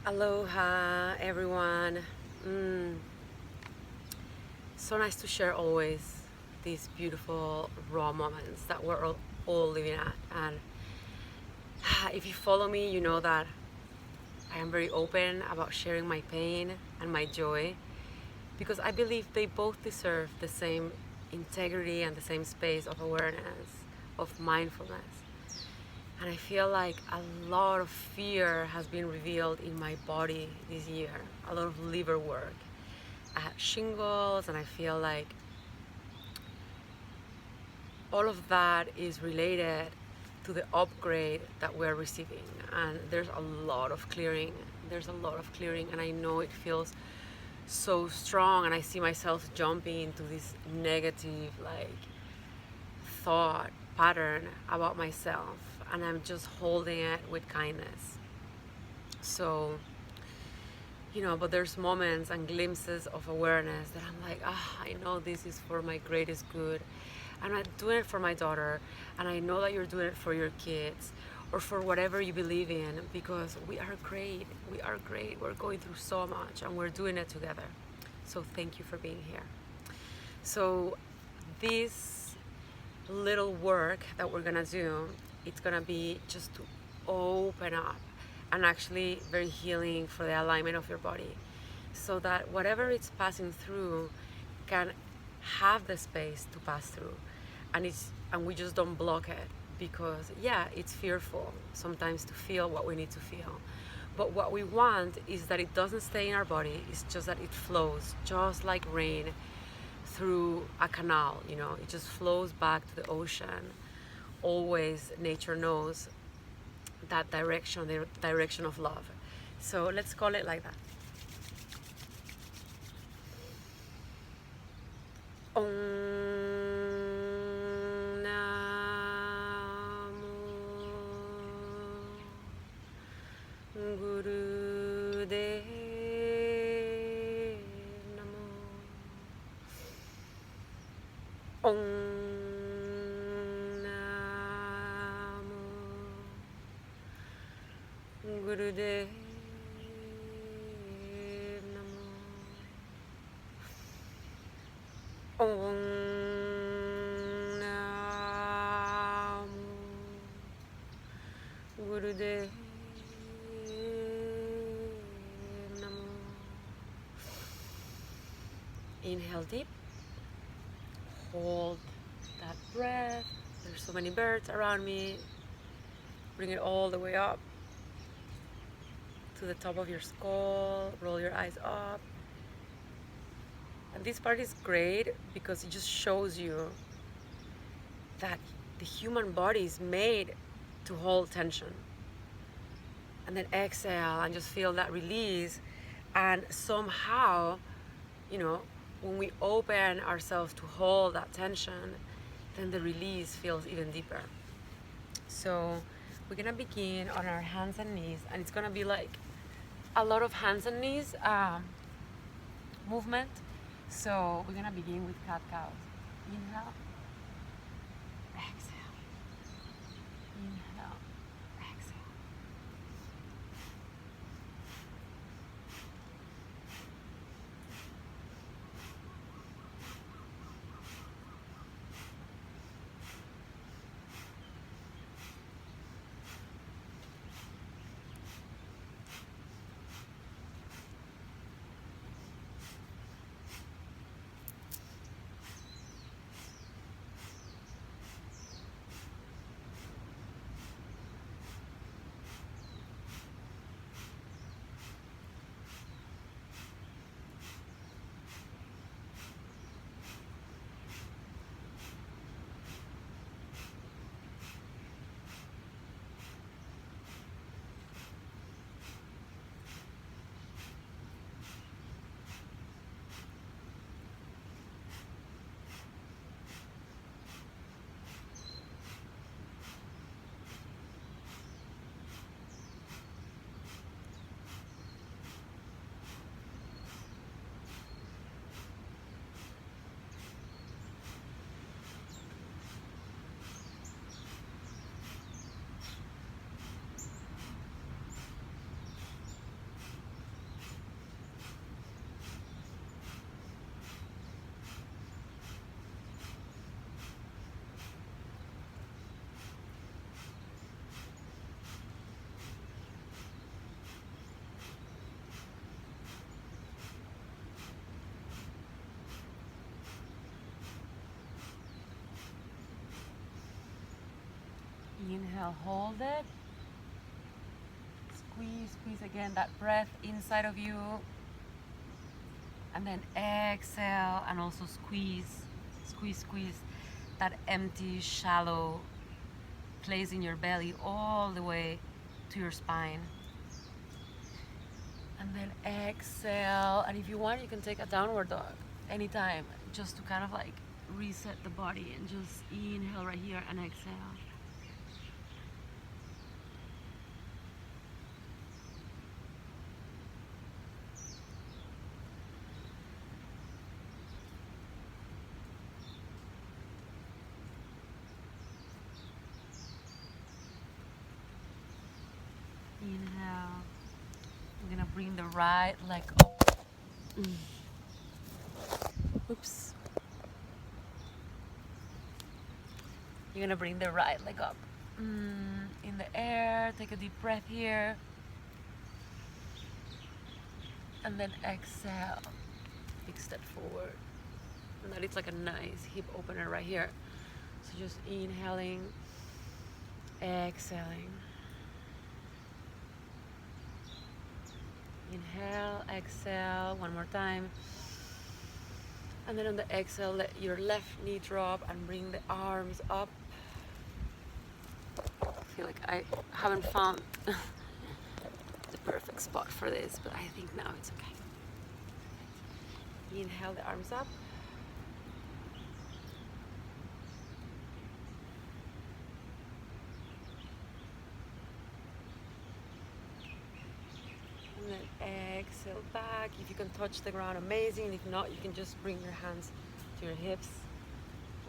Aloha, everyone. Mm, so nice to share always these beautiful raw moments that we're all living at. And if you follow me, you know that I am very open about sharing my pain and my joy because I believe they both deserve the same integrity and the same space of awareness, of mindfulness. And I feel like a lot of fear has been revealed in my body this year, a lot of liver work. I had shingles, and I feel like all of that is related to the upgrade that we're receiving. And there's a lot of clearing. There's a lot of clearing, and I know it feels so strong. And I see myself jumping into this negative, like, thought pattern about myself, and I'm just holding it with kindness. So, but there's moments and glimpses of awareness that I'm like, I know this is for my greatest good. I'm not doing it for my daughter, and I know that you're doing it for your kids or for whatever you believe in, because we are great. We are great. We're going through so much, and we're doing it together. So thank you for being here. So this little work that we're gonna do, it's gonna be just to open up, and actually very healing for the alignment of your body, so that whatever it's passing through can have the space to pass through, and we just don't block it, because it's fearful sometimes to feel what we need to feel, but what we want is that it doesn't stay in our body. It's just that it flows just like rain through a canal. It just flows back to the ocean. Always nature knows that direction, the direction of love. So let's call it like that. Om Namo Guru Dev Namo. Om Namo Guru Dev Namo. Om Namo Guru Dev Namo. Inhale deep. Hold that breath. There's so many birds around me. Bring it all the way up to the top of your skull. Roll your eyes up. And this part is great because it just shows you that the human body is made to hold tension. And then exhale and just feel that release. And somehow, when we open ourselves to hold that tension, then the release feels even deeper. So we're gonna begin on our hands and knees, and it's gonna be like a lot of hands and knees movement. So we're gonna begin with cat-cows. Inhale, exhale. Inhale, exhale. Inhale, hold it. Squeeze, squeeze again that breath inside of you. And then exhale and also squeeze, squeeze, squeeze that empty, shallow place in your belly all the way to your spine. And then exhale. And if you want, you can take a downward dog anytime, just to kind of like reset the body, and just inhale right here and exhale. Inhale. We're gonna bring the right leg up. Oops. You're gonna bring the right leg up. In the air, take a deep breath here. And then exhale. Big step forward. And that is like a nice hip opener right here. So just inhaling, exhaling. Inhale, exhale, one more time. And then on the exhale, let your left knee drop and bring the arms up. I feel like I haven't found the perfect spot for this, but I think now it's okay. Inhale, the arms up. And then exhale back. If you can touch the ground, amazing. If not, you can just bring your hands to your hips.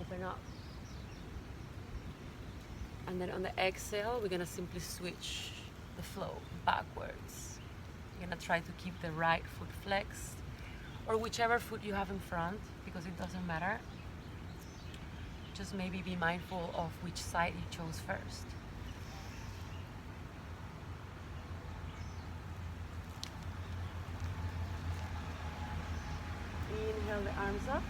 Open up. And then on the exhale, we're gonna simply switch the flow backwards. You're gonna try to keep the right foot flexed, or whichever foot you have in front, because it doesn't matter. Just maybe be mindful of which side you chose first. Inhale the arms up.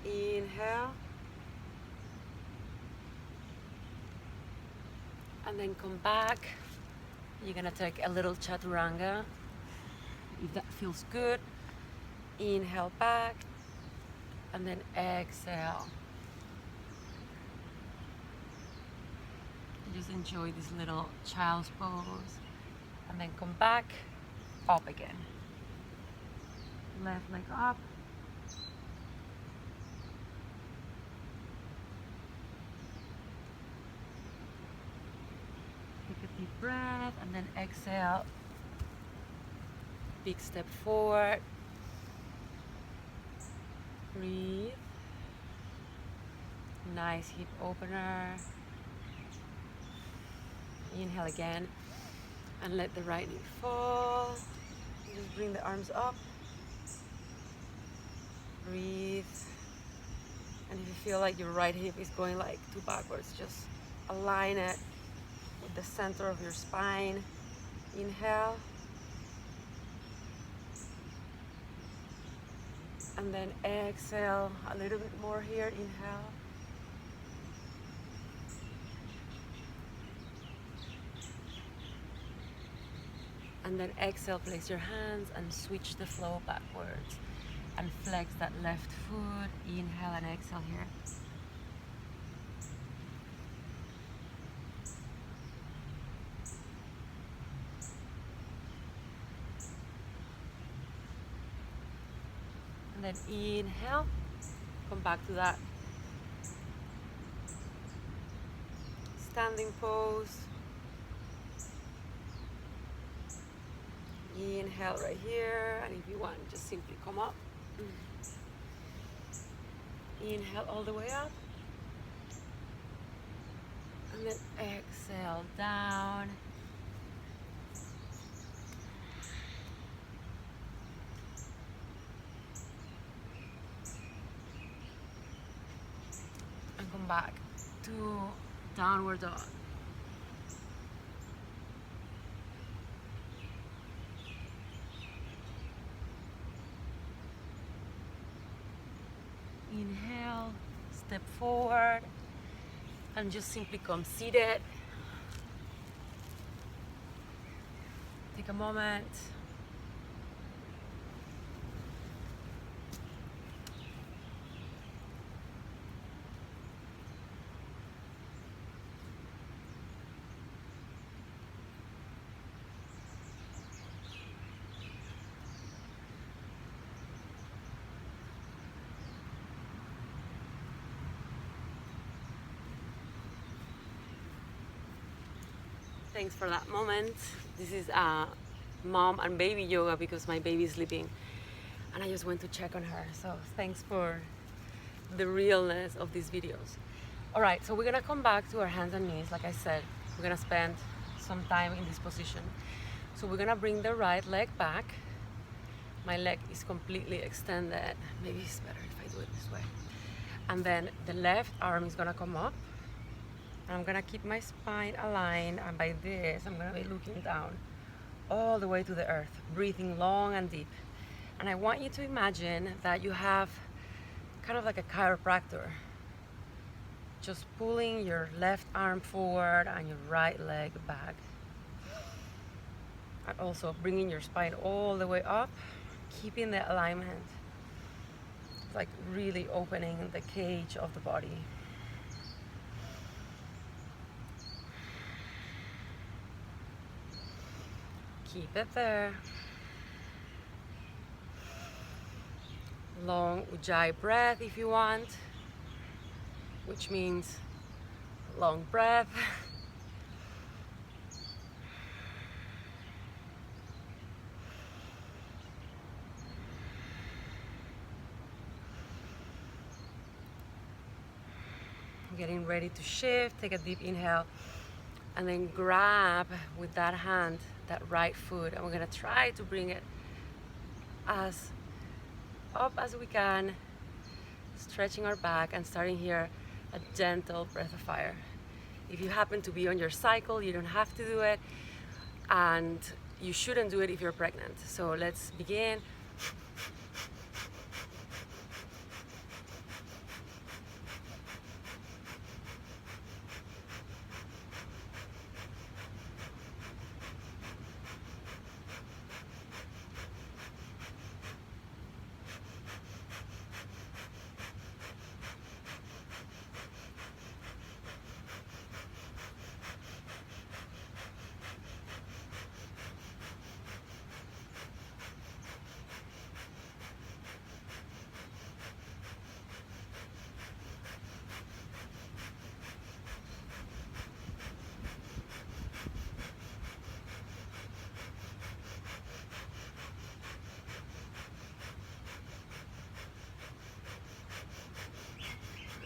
Inhale. And then come back. You're gonna take a little chaturanga. If that feels good. Inhale back. And then exhale. Just enjoy this little child's pose. And then come back, up again. Left leg up. Take a deep breath and then exhale. Big step forward. Breathe. Nice hip opener. Inhale again and let the right knee fall. Just bring the arms up. Breathe. And if you feel like your right hip is going like too backwards, just align it with the center of your spine. Inhale. And then exhale a little bit more here. Inhale. And then exhale, place your hands and switch the flow backwards. And flex that left foot. Inhale and exhale here. And then inhale, come back to that standing pose. Inhale right here, and if you want, just simply come up. Inhale all the way up. And then exhale down. And come back to downward dog. Inhale, step forward, and just simply come seated. Take a moment. Thanks for that moment. This is mom and baby yoga because my baby is sleeping and I just went to check on her. So thanks for the realness of these videos. All right, so we're gonna come back to our hands and knees. Like I said, we're gonna spend some time in this position. So we're gonna bring the right leg back. My leg is completely extended. Maybe it's better if I do it this way. And then the left arm is gonna come up. And I'm gonna keep my spine aligned, and by this, I'm gonna be looking down all the way to the earth, breathing long and deep. And I want you to imagine that you have kind of like a chiropractor, just pulling your left arm forward and your right leg back. And also bringing your spine all the way up, keeping the alignment. It's like really opening the cage of the body. Keep it there. Long Ujjayi breath if you want, which means long breath. Getting ready to shift, take a deep inhale, and then grab with that hand that right foot, and we're gonna try to bring it as up as we can, stretching our back and starting here a gentle breath of fire. If you happen to be on your cycle, you don't have to do it, and you shouldn't do it if you're pregnant. So let's begin.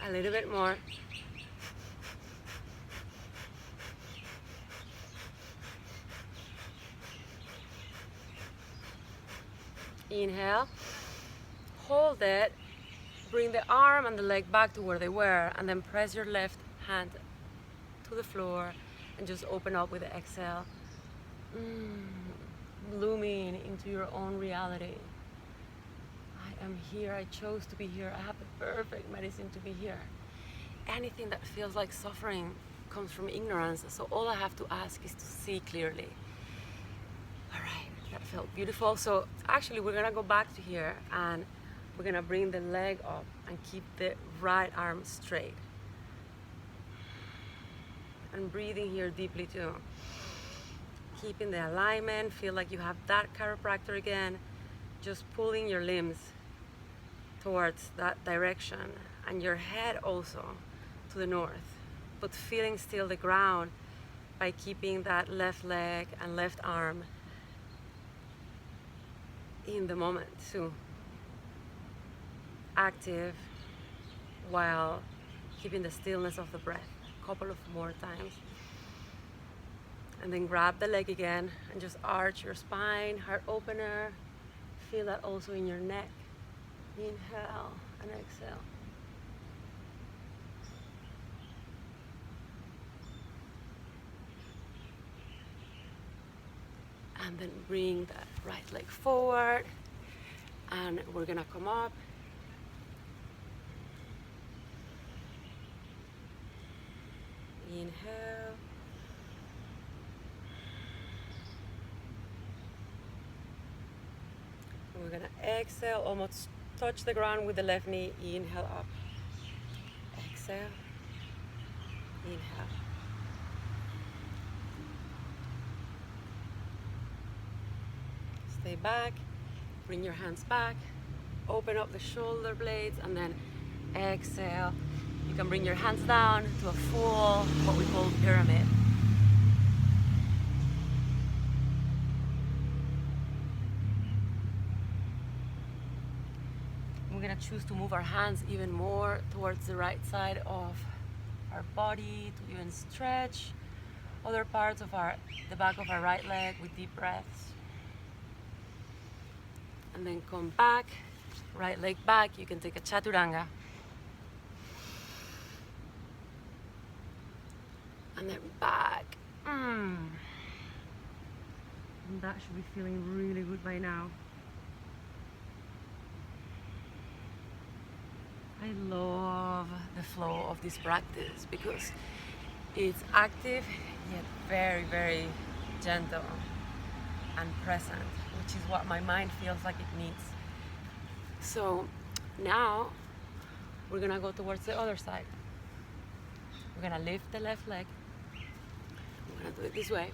A little bit more. Inhale, hold it, bring the arm and the leg back to where they were, and then press your left hand to the floor and just open up with the exhale. Blooming into your own reality. I am here, I chose to be here, I have the perfect medicine to be here. Anything that feels like suffering comes from ignorance, so all I have to ask is to see clearly. All right, that felt beautiful. So actually we're gonna go back to here and we're gonna bring the leg up and keep the right arm straight. And breathing here deeply too. Keeping the alignment, feel like you have that chiropractor again, just pulling your limbs towards that direction and your head also to the north, but feeling still the ground by keeping that left leg and left arm in the moment too. Active while keeping the stillness of the breath. A couple of more times. And then grab the leg again and just arch your spine, heart opener. Feel that also in your neck. Inhale and exhale. And then bring that right leg forward. And we're gonna come up. gonna exhale, almost touch the ground with the left knee. Inhale up. Exhale. Inhale. Stay back. Bring your hands back. Open up the shoulder blades and then exhale. You can bring your hands down to a full, what we call pyramid. We're gonna choose to move our hands even more towards the right side of our body to even stretch other parts of the back of our right leg with deep breaths. And then come back, right leg back. You can take a chaturanga. And then back. And that should be feeling really good by now. I love the flow of this practice because it's active yet very, very gentle and present, which is what my mind feels like it needs. So now we're gonna go towards the other side. We're gonna lift the left leg. We're gonna do it this way.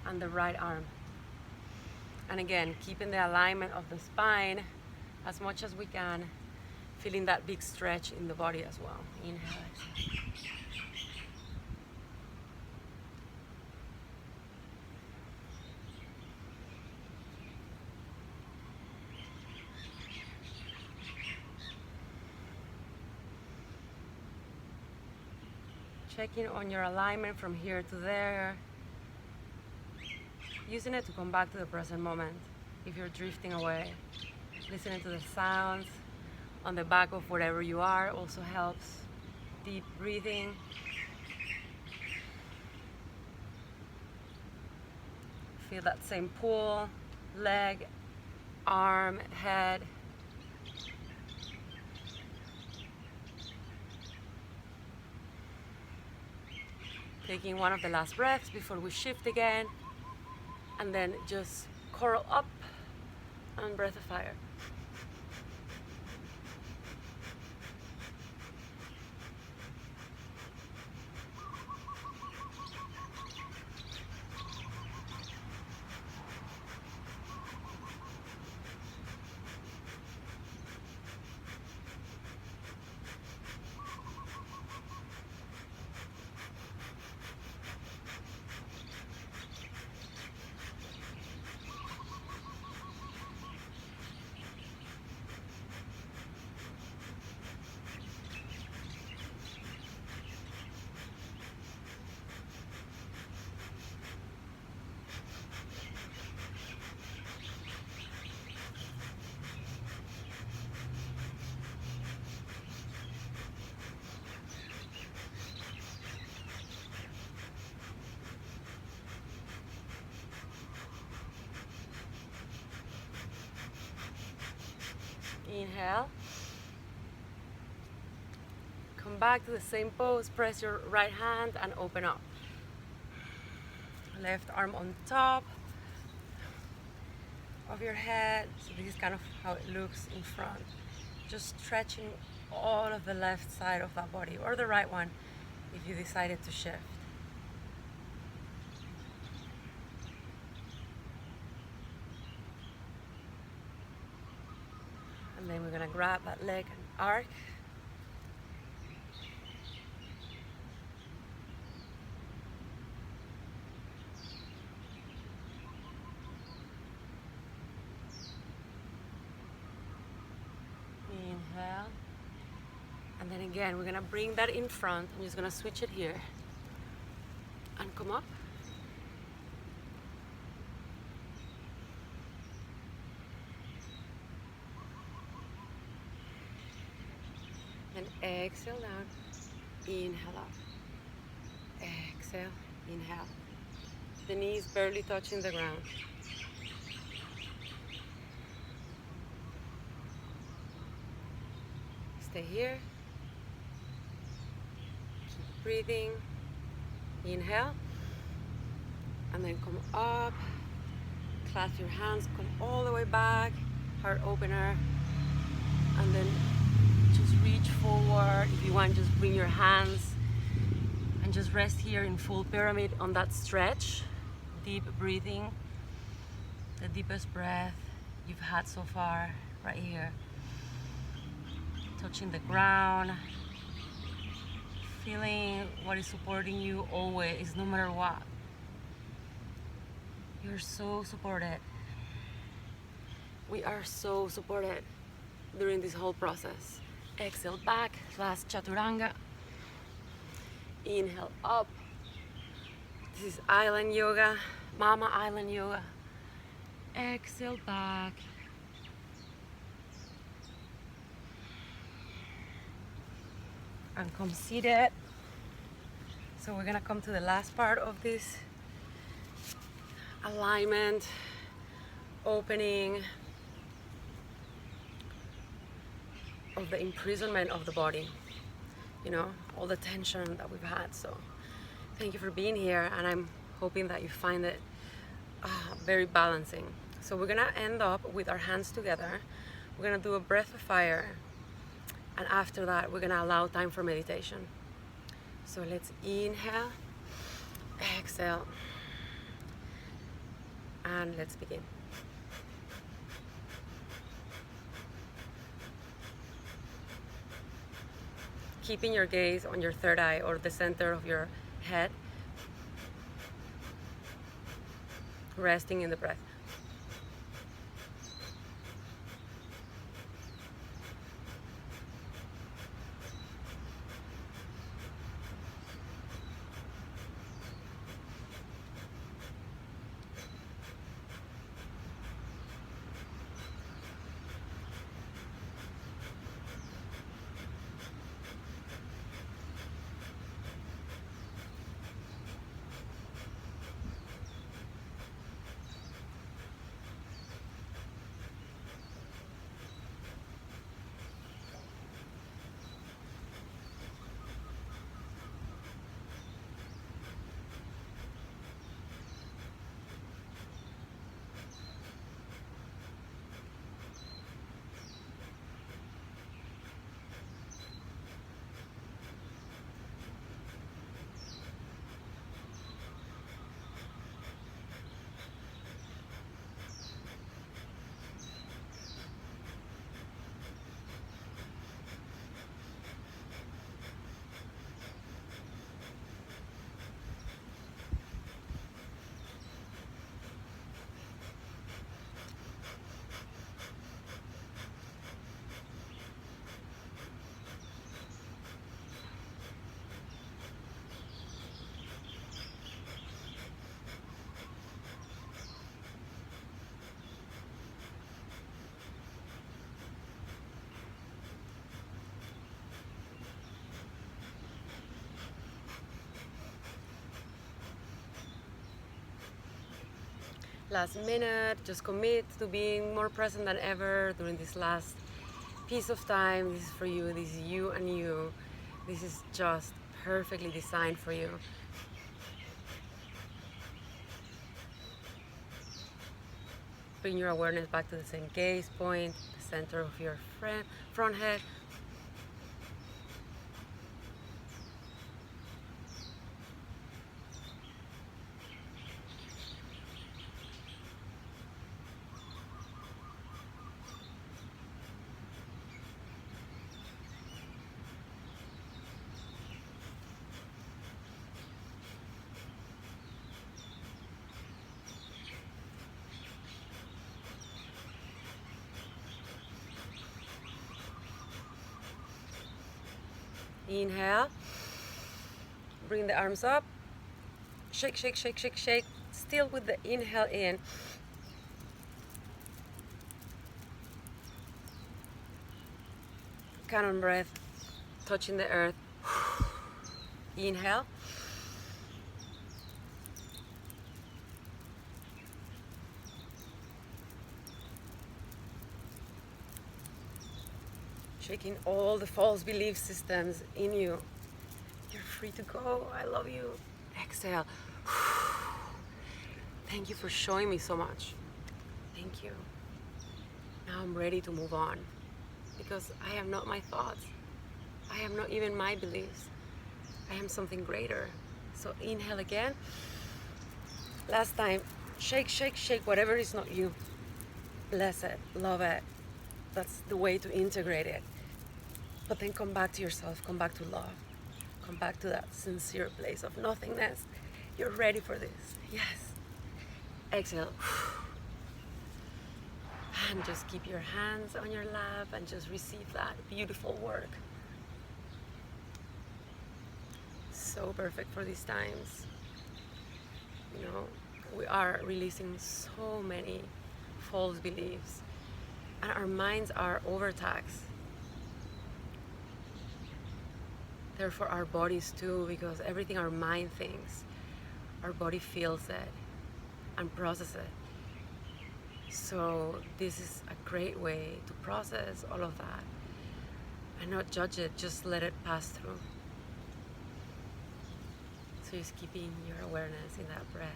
And the right arm. And again, keeping the alignment of the spine as much as we can, feeling that big stretch in the body as well. Inhale, exhale. Checking on your alignment from here to there. Using it to come back to the present moment if you're drifting away. Listening to the sounds on the back of wherever you are also helps. Deep breathing. Feel that same pull, leg, arm, head. Taking one of the last breaths before we shift again. And then just curl up and breath of fire. Inhale. Come back to the same pose. Press your right hand and open up. Left arm on top of your head. So this is kind of how it looks in front. Just stretching all of the left side of that body, or the right one if you decided to shift. And then we're gonna grab that leg and arc. Inhale. And then again, we're gonna bring that in front. I'm just gonna switch it here. And come up. And exhale down. Inhale up. Exhale. Inhale. The knees barely touching the ground. Stay here. Keep breathing. Inhale. And then come up. clasp your hands, come all the way back, heart opener, and then just reach forward. If you want, just bring your hands and just rest here in full pyramid on that stretch. Deep breathing, the deepest breath you've had so far, right here. Touching the ground, feeling what is supporting you always, no matter what. You're so supported. We are so supported during this whole process. Exhale back, last chaturanga. Inhale up. This is island yoga, mama island yoga. Exhale back. And come seated. So we're gonna come to the last part of this alignment, opening of the imprisonment of the body, you know, all the tension that we've had. So thank you for being here, and I'm hoping that you find it very balancing. So we're gonna end up with our hands together. We're gonna do a breath of fire, and after that we're gonna allow time for meditation. So let's inhale, exhale, and let's begin. Keeping your gaze on your third eye or the center of your head, resting in the breath. Last minute, just commit to being more present than ever during this last piece of time. This is for you, this is you and you. This is just perfectly designed for you. Bring your awareness back to the same gaze point, the center of your front head. Inhale, bring the arms up, shake, shake, shake, shake, shake, still with the inhale in. Cannon breath, touching the earth. Inhale. Shaking all the false belief systems in you. You're free to go. I love you. Exhale. Thank you for showing me so much. Thank you. Now I'm ready to move on because I am not my thoughts. I am not even my beliefs. I am something greater. So inhale again. Last time, shake, shake, shake whatever is not you. Bless it, love it. That's the way to integrate it. But then come back to yourself, come back to love, come back to that sincere place of nothingness. You're ready for this. Yes. Exhale. And just keep your hands on your lap and just receive that beautiful work. So perfect for these times. You know, we are releasing so many false beliefs and our minds are overtaxed. Therefore our bodies too, because everything our mind thinks, our body feels it and processes it. So this is a great way to process all of that and not judge it, just let it pass through. So just keeping your awareness in that breath.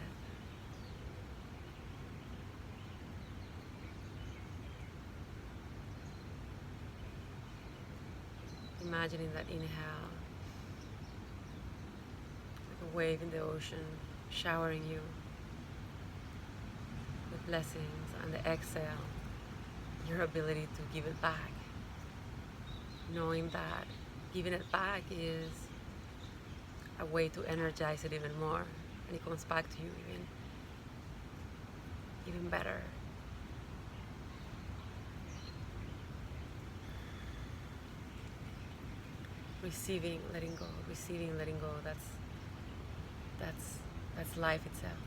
Imagining that inhale, like a wave in the ocean, showering you with blessings, and the exhale, your ability to give it back. Knowing that giving it back is a way to energize it even more, and it comes back to you even better. Receiving, letting go, receiving, letting go. That's life itself.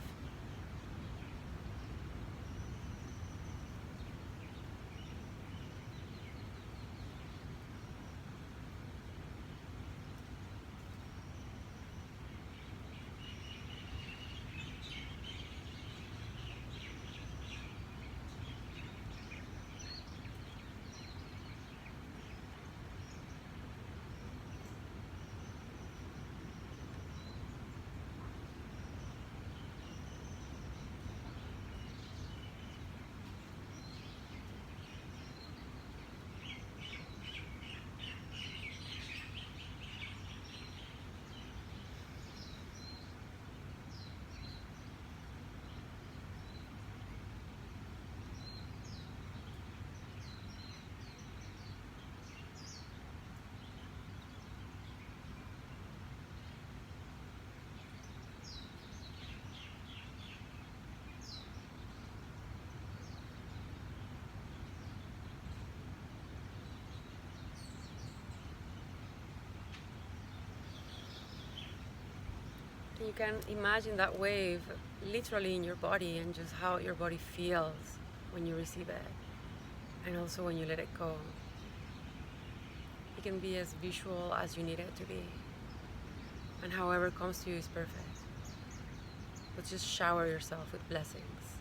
You can imagine that wave literally in your body and just how your body feels when you receive it and also when you let it go. It can be as visual as you need it to be, and however comes to you is perfect. But just shower yourself with blessings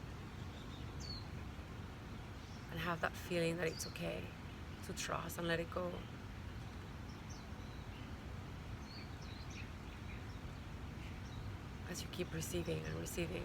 and have that feeling that it's okay to trust and let it go. As you keep receiving and receiving.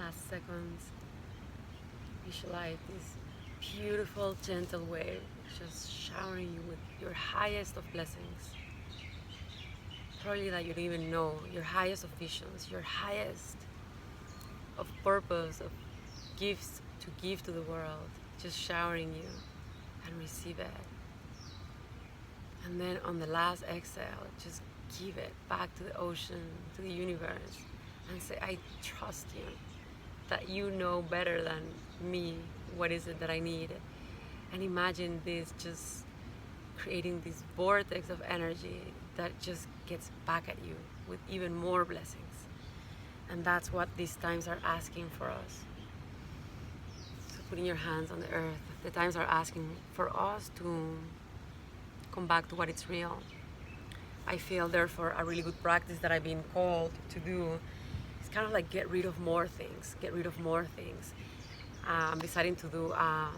last seconds, visualize this beautiful, gentle wave just showering you with your highest of blessings. Probably that you don't even know, your highest of visions, your highest of purpose, of gifts to give to the world, just showering you, and receive it. And then on the last exhale, just give it back to the ocean, to the universe, and say, I trust you, that you know better than me what is it that I need. And imagine this just creating this vortex of energy that just gets back at you with even more blessings. And that's what these times are asking for us. So putting your hands on the earth, the times are asking for us to come back to what is real. I feel therefore a really good practice that I've been called to do is kind of like get rid of more things. I'm deciding to do a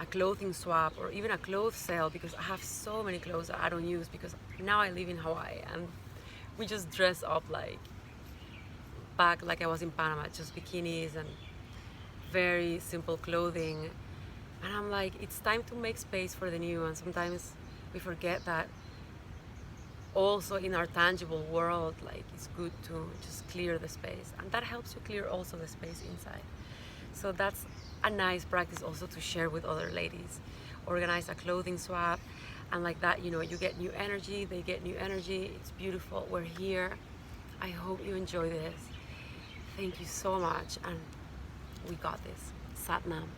clothing swap or even a clothes sale, because I have so many clothes that I don't use, because now I live in Hawaii and we just dress up back like I was in Panama, just bikinis and very simple clothing. And I'm like, it's time to make space for the new. And sometimes we forget that also in our tangible world, like, it's good to just clear the space, and that helps you clear also the space inside. So that's a nice practice also to share with other ladies. Organize a clothing swap, and like that, you get new energy, they get new energy. It's beautiful. We're here. I hope you enjoy this. Thank you so much, and we got this. Sat Nam.